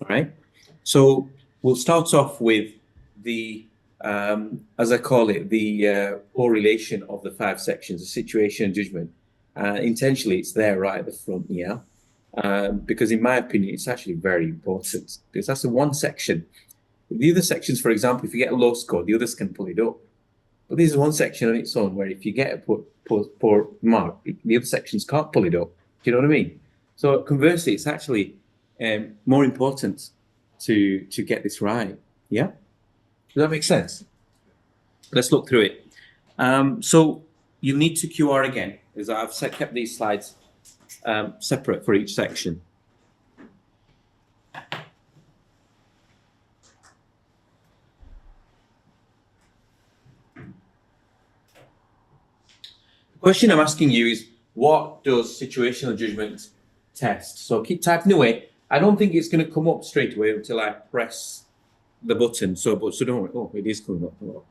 All right. So we'll start off with the, as I call it, the correlation of the 5 sections, the situation and judgment. Intentionally, it's there right at the front, yeah. Because in my opinion, it's actually very important because that's the one section. The other sections, for example, if you get a low score, the others can pull it up. But this is one section on its own where if you get a poor mark, the other sections can't pull it up. Do you know what I mean? So conversely, it's actually more important to get this right. Yeah? Does that make sense? Let's look through it. So you'll need to QR again, as I've kept these slides separate for each section. The question I'm asking you is, what does situational judgment test? So keep typing away. I don't think it's going to come up straight away until I press the button. So don't worry. Oh, it is coming up. Oh.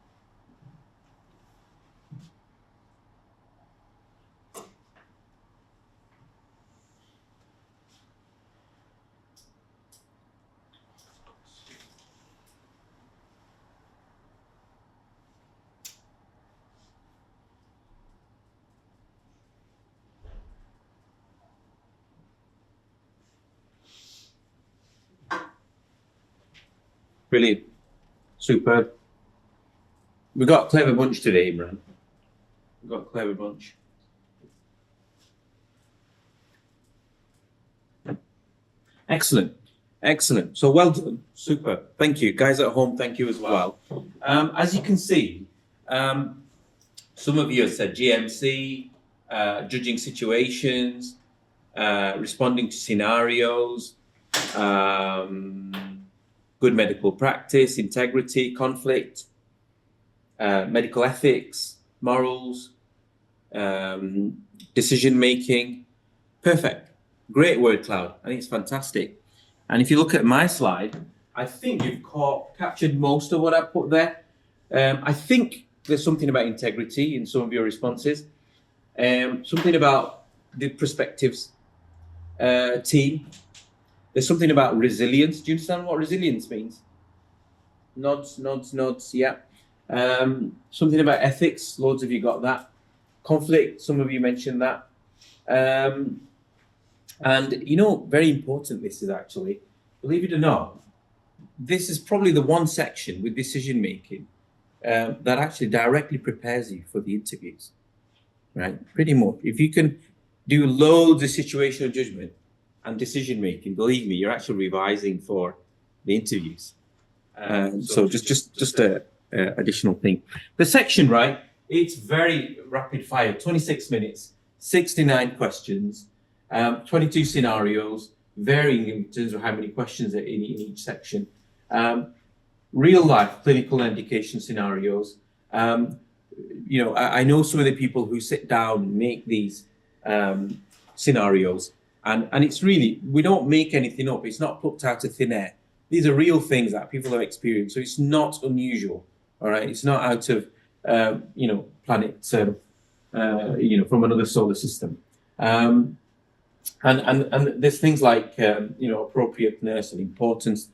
Brilliant. Superb. We've got a clever bunch today, Imran. We've got a clever bunch. Excellent. Excellent. So well done. Super. Thank you. Guys at home, thank you as well. As you can see, some of you have said GMC, judging situations, responding to scenarios, good medical practice, integrity, conflict, medical ethics, morals, decision-making. Perfect. Great word cloud. I think it's fantastic. And if you look at my slide, I think you've captured most of what I put there. I think there's something about integrity in some of your responses. Something about the perspectives team. There's something about resilience. Do you understand what resilience means? Nods, yeah. Something about ethics. Loads of you got that. Conflict, some of you mentioned that. And you know, very important this is actually, believe it or not, this is probably the one section with decision making that actually directly prepares you for the interviews, right? Pretty much. If you can do loads of situational judgment and decision making, believe me, you're actually revising for the interviews. So just a additional thing. The section, right? It's very rapid fire. 26 minutes, 69 questions. 22 scenarios, varying in terms of how many questions are in each section. Real life clinical and education scenarios. You know, I know some of the people who sit down and make these scenarios, and it's really, we don't make anything up. It's not plucked out of thin air. These are real things that people have experienced. So it's not unusual. All right, it's not out of you know, planet you know, from another solar system. And there's things like you know, appropriateness and importance,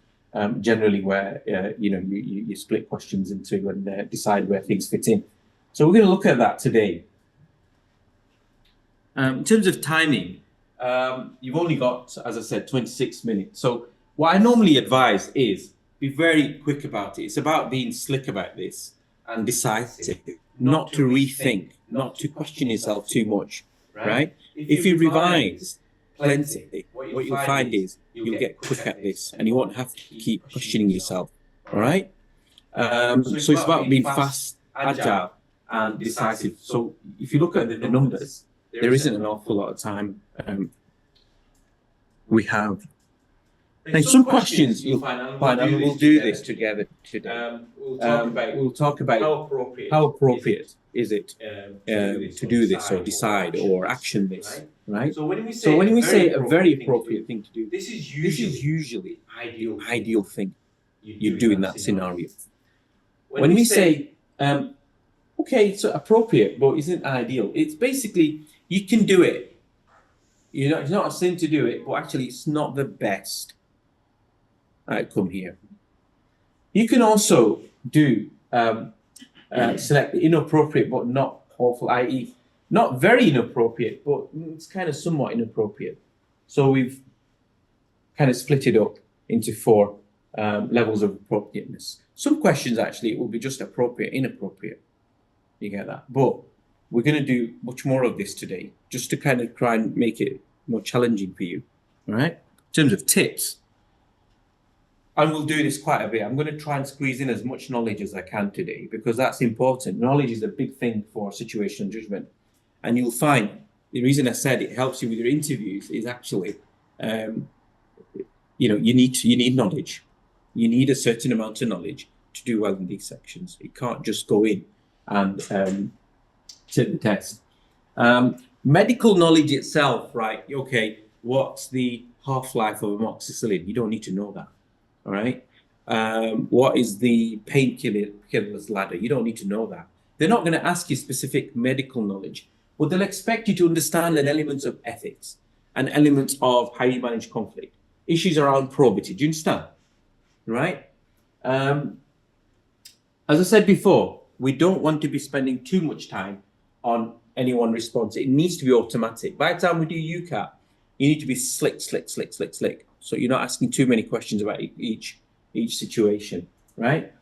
generally where you know, you split questions into and decide where things fit in. So we're going to look at that today. In terms of timing, you've only got, as I said, 26 minutes. So what I normally advise is be very quick about it. It's about being slick about this and decisive, not to rethink, not to question yourself too much, right? If you revise plenty, what you'll find is you'll get quick at this and you won't have to keep questioning yourself, all right? So it's about being fast, agile, and decisive. So if you look at the numbers, there isn't an awful lot of time we have. Now, some questions you'll find, and we'll do this together today. We'll talk about how appropriate is it to do this or decide or action this, right? So when we say a very appropriate thing to do, this is usually the ideal thing you do in that scenario. When we say, okay, it's appropriate, but isn't ideal, it's basically, you can do it. You know, it's not a sin to do it, but actually it's not the best. outcome here. You can also do select inappropriate but not awful, i.e. not very inappropriate, but it's kind of somewhat inappropriate. So we've kind of split it up into 4 levels of appropriateness. Some questions actually it will be just appropriate, inappropriate. You get that? But we're going to do much more of this today, just to kind of try and make it more challenging for you. All right? In terms of tips, and we'll do this quite a bit. I'm going to try and squeeze in as much knowledge as I can today, because that's important. Knowledge is a big thing for situational judgment. And you'll find the reason I said it helps you with your interviews is actually, you need knowledge. You need a certain amount of knowledge to do well in these sections. You can't just go in and take the test. Medical knowledge itself, right? Okay, what's the half-life of amoxicillin? You don't need to know that, all right? What is the painkiller's ladder? You don't need to know that. They're not going to ask you specific medical knowledge, but they'll expect you to understand an element of ethics, an element of how you manage conflict, issues around probity. Do you understand? Right? As I said before, we don't want to be spending too much time on any one response. It needs to be automatic. By the time we do UCAT, you need to be slick. So you're not asking too many questions about each situation, right?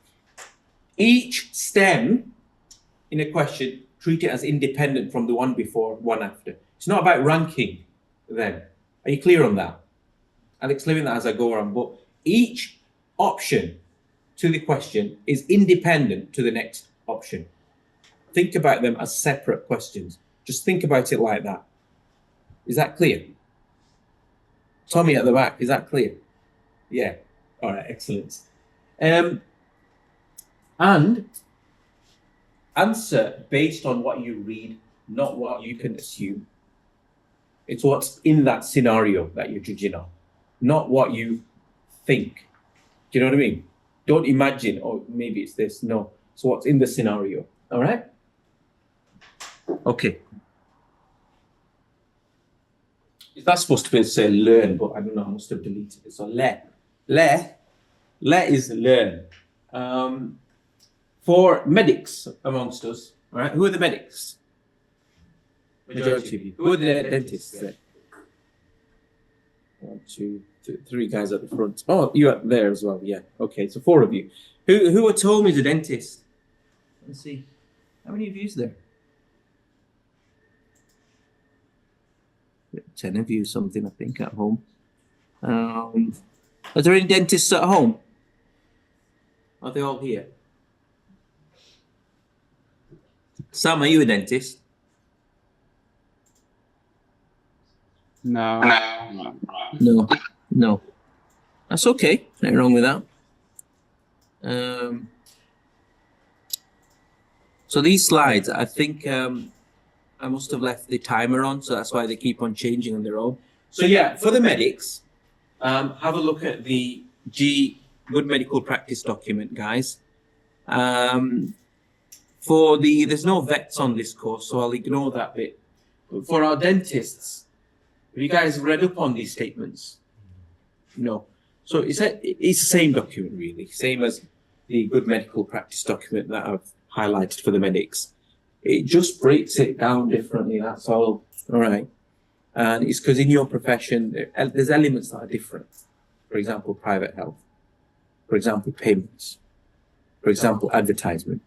Each stem in a question, treat it as independent from the one before, one after. It's not about ranking then. Are you clear on that? I'll explain that as I go around, but each option to the question is independent to the next option. Think about them as separate questions. Just think about it like that. Is that clear? Tommy at the back, is that clear? Yeah. All right, excellent. And answer based on what you read, not what you can assume. It's what's in that scenario that you're judging on, not what you think. Do you know what I mean? Don't imagine, oh, maybe it's this. No. So what's in the scenario? All right? Okay. That's supposed to be say learn, but I don't know, I must have deleted it. So le is learn. For medics amongst us, all right? Who are the medics? Majority of you. Who are the dentists then? 1, 2, 3 guys at the front. Oh, you're there as well. Yeah. Okay. So 4 of you. Who at home is a dentist? Let's see. How many of you is there? 10 of you, something I think at home. Are there any dentists at home? Are they all here? Sam, are you a dentist? No. No. That's okay. Nothing wrong with that. So these slides, I think I must have left the timer on, so that's why they keep on changing on their own. So yeah, for the medics, have a look at the Good Medical Practice document, guys. There's no vets on this course, so I'll ignore that bit. But for our dentists, have you guys read up on these statements? No. So it's the same document, really, same as the Good Medical Practice document that I've highlighted for the medics. It just breaks it down differently, that's all. All right. And it's because in your profession, there's elements that are different. For example, private health. For example, payments. For example, advertisement.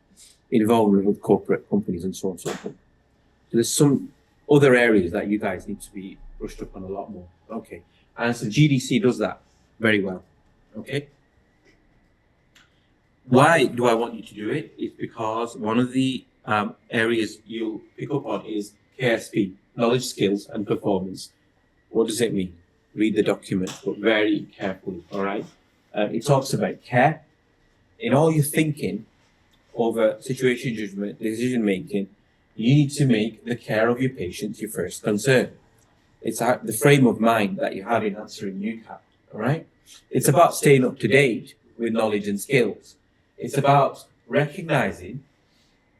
Involvement with corporate companies and so on and so forth. So there's some other areas that you guys need to be brushed up on a lot more. Okay. And so GDC does that very well. Okay. Why do I want you to do it? It's because one of the areas you'll pick up on is KSP, knowledge, skills, and performance. What does it mean? Read the document, but very carefully, all right? It talks about care. In all your thinking over situation judgment, decision making, you need to make the care of your patients your first concern. It's the frame of mind that you have in answering UCAT, all right? It's about staying up to date with knowledge and skills. It's about recognizing,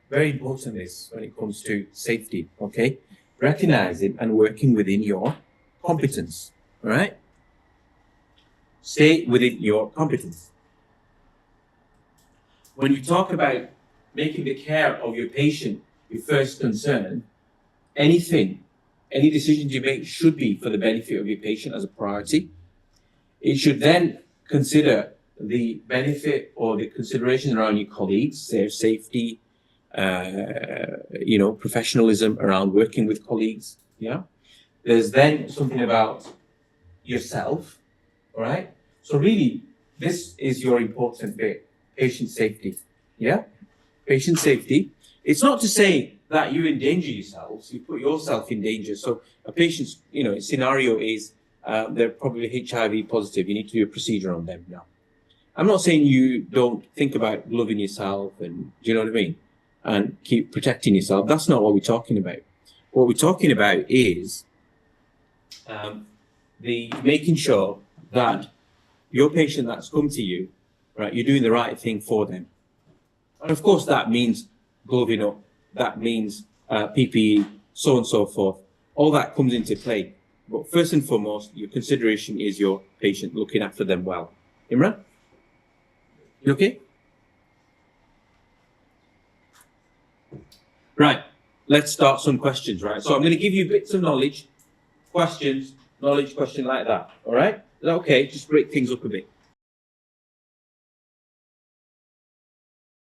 very important this when it comes to safety, okay? Recognizing and working within your competence, all right? stay within your competence. When you talk about making the care of your patient your first concern, any decisions you make should be for the benefit of your patient as a priority. It should then consider the benefit or the considerations around your colleagues, their safety, professionalism around working with colleagues. Yeah. There's then something about yourself. All right. So really, this is your important bit: patient safety. Yeah. Patient safety. It's not to say that you endanger yourselves. You put yourself in danger. So a patient's, scenario is they're probably HIV positive. You need to do a procedure on them now. I'm not saying you don't think about loving yourself and, do you know what I mean? And keep protecting yourself. That's not what we're talking about. What we're talking about is the making sure that your patient that's come to you, right, you're doing the right thing for them. And of course, that means gloving up. That means PPE, so on and so forth. All that comes into play. But first and foremost, your consideration is your patient, looking after them well. Imran? You okay? Right, let's start some questions, right? So I'm going to give you bits of knowledge, questions, knowledge, question like that, all right? Is that okay? Just break things up a bit.